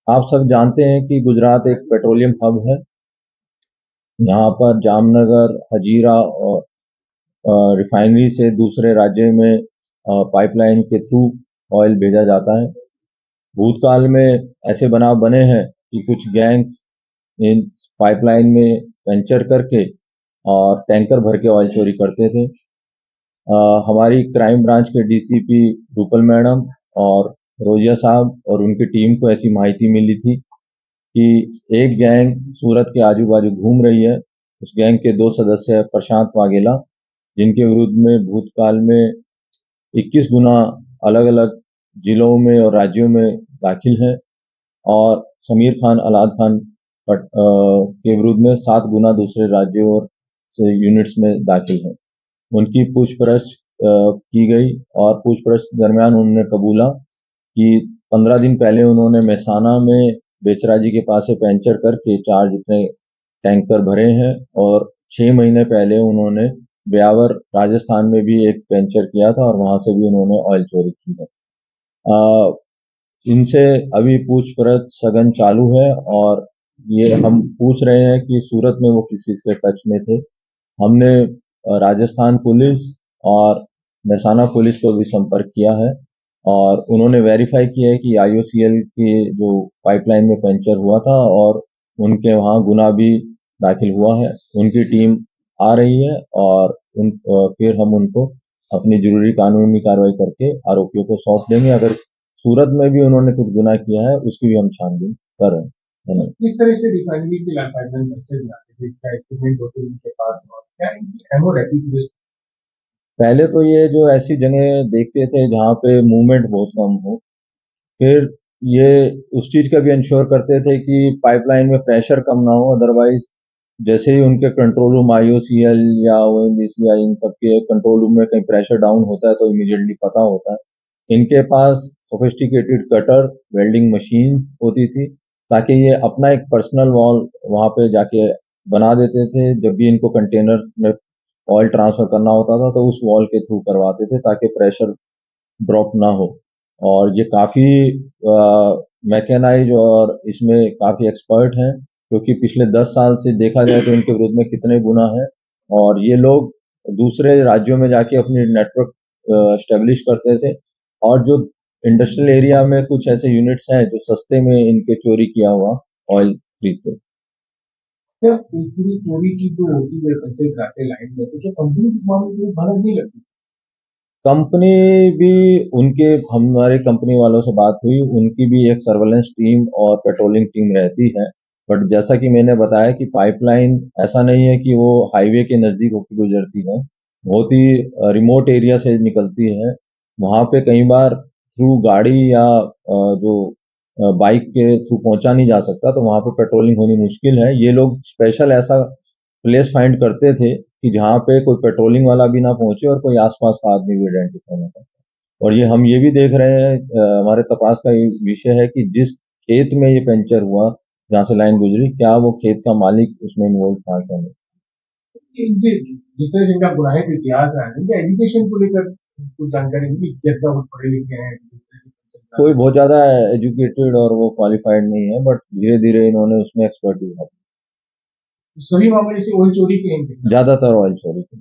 आप सब जानते हैं कि गुजरात एक पेट्रोलियम हब है। यहाँ पर जामनगर, हजीरा और रिफाइनरी से दूसरे राज्यों में पाइपलाइन के थ्रू ऑयल भेजा जाता है। भूतकाल में ऐसे बनाव बने हैं कि कुछ गैंग्स इन पाइपलाइन में पंचर करके और टैंकर भर के ऑयल चोरी करते थे। हमारी क्राइम ब्रांच के डीसीपी रूपल मैडम और रोजिया साहब और उनकी टीम को ऐसी माहिती मिली थी कि एक गैंग सूरत के आजू बाजू घूम रही है। उस गैंग के दो सदस्य है प्रशांत वाघेला, जिनके विरुद्ध में भूतकाल में 21 गुना अलग अलग जिलों में और राज्यों में दाखिल है, और समीर खान अलाद खान के विरुद्ध में 7 गुना दूसरे राज्यों और से यूनिट्स में दाखिल है। उनकी पूछपरछ की गई और पूछपरछ के दरमियान उन्होंने कबूला कि 15 दिन पहले उन्होंने मेहसाना में बेचराजी के पास से पंचर करके 4 जितने टैंकर भरे हैं, और 6 महीने पहले उन्होंने ब्यावर राजस्थान में भी एक पंचर किया था और वहां से भी उन्होंने ऑयल चोरी की है। इनसे अभी पूछपरछ सघन चालू है, और ये हम पूछ रहे हैं कि सूरत में वो किस चीज के टच में थे। हमने राजस्थान पुलिस और मेहसाना पुलिस को भी संपर्क किया है, और उन्होंने वेरीफाई किया है कि आईओसीएल के जो पाइपलाइन में पंचर हुआ था और उनके वहाँ गुना भी दाखिल हुआ है। उनकी टीम आ रही है और फिर हम उनको अपनी जरूरी कानूनी कार्रवाई करके आरोपियों को सौंप देंगे। अगर सूरत में भी उन्होंने कुछ गुनाह किया है उसकी भी हम छानबीन कर रहे हैं। धन्यवाद। किस तरह से रिफाइनरी के पाइपलाइन बच्चे जाते थे, क्या इक्विपमेंट होते हैं उनके पास और क्या इनकी एमओ रहती थी? पहले तो ये जो ऐसी जगह देखते थे जहाँ पे मूवमेंट बहुत कम हो, फिर ये उस चीज का भी इंश्योर करते थे कि पाइपलाइन में प्रेशर कम ना हो। अदरवाइज जैसे ही उनके कंट्रोल रूम आईओसीएल या ओएनजीसी या इन सब के कंट्रोल रूम में कहीं प्रेशर डाउन होता है तो इमीडिएटली पता होता है। इनके पास सोफिस्टिकेटेड कटर वेल्डिंग मशीन्स होती थी, ताकि ये अपना एक पर्सनल वॉल वहां पे जाके बना देते थे। जब भी इनको कंटेनर में ऑयल ट्रांसफर करना होता था तो उस वॉल के थ्रू करवाते थे ताकि प्रेशर ड्रॉप ना हो। और ये काफ़ी मैकेनाइज और इसमें काफ़ी एक्सपर्ट हैं, क्योंकि पिछले 10 साल से देखा जाए तो इनके विरुद्ध में कितने गुना हैं, और ये लोग दूसरे राज्यों में जाके अपनी नेटवर्क स्टेब्लिश करते थे। और जो इंडस्ट्रियल एरिया में कुछ ऐसे यूनिट्स हैं जो सस्ते में इनके चोरी किया हुआ ऑयल खरीदते। सर, पूरी चोरी की जो होती है कंचन कराते लाइन में, तो क्या कंपनी इस मामले में भनक नहीं लगती? कंपनी भी, उनके हमारे कंपनी वालों से बात हुई, उनकी भी एक सर्वेलेंस टीम और पेट्रोलिंग टीम रहती है। बट जैसा कि मैंने बताया कि पाइपलाइन ऐसा नहीं है कि वो हाईवे के नज़दीक होकर गुजरती है, बहुत ही रिमोट एरिया से निकलती है। वहाँ पे कई बार थ्रू गाड़ी या जो बाइक के थ्रू पहुंचा नहीं जा सकता, तो वहाँ पे पेट्रोलिंग होनी मुश्किल है। ये लोग स्पेशल ऐसा प्लेस फाइंड करते थे कि जहाँ पे कोई पेट्रोलिंग वाला भी ना पहुंचे और कोई आसपास का आदमी भी आइडेंटिफाई ना कर। और ये भी देख रहे हैं, हमारे तपास का ये विषय है कि जिस खेत में ये पंचर हुआ, जहाँ से लाइन गुजरी, क्या वो खेत का मालिक उसमें इन्वॉल्व था क्या नहीं। जिस तरह से इनका गुनाहे का इतिहास रहा है, इनका एजुकेशन को लेकर कुछ जानकारी मिली, कैसा वो पढ़े लिखे हैं? कोई बहुत ज्यादा एजुकेटेड और वो क्वालिफाइड नहीं है, बट धीरे धीरे इन्होंने उसमें एक्सपर्टीज हासिल। सभी मामले से ऑयल चोरी के हैं, ज्यादातर ऑयल चोरी के।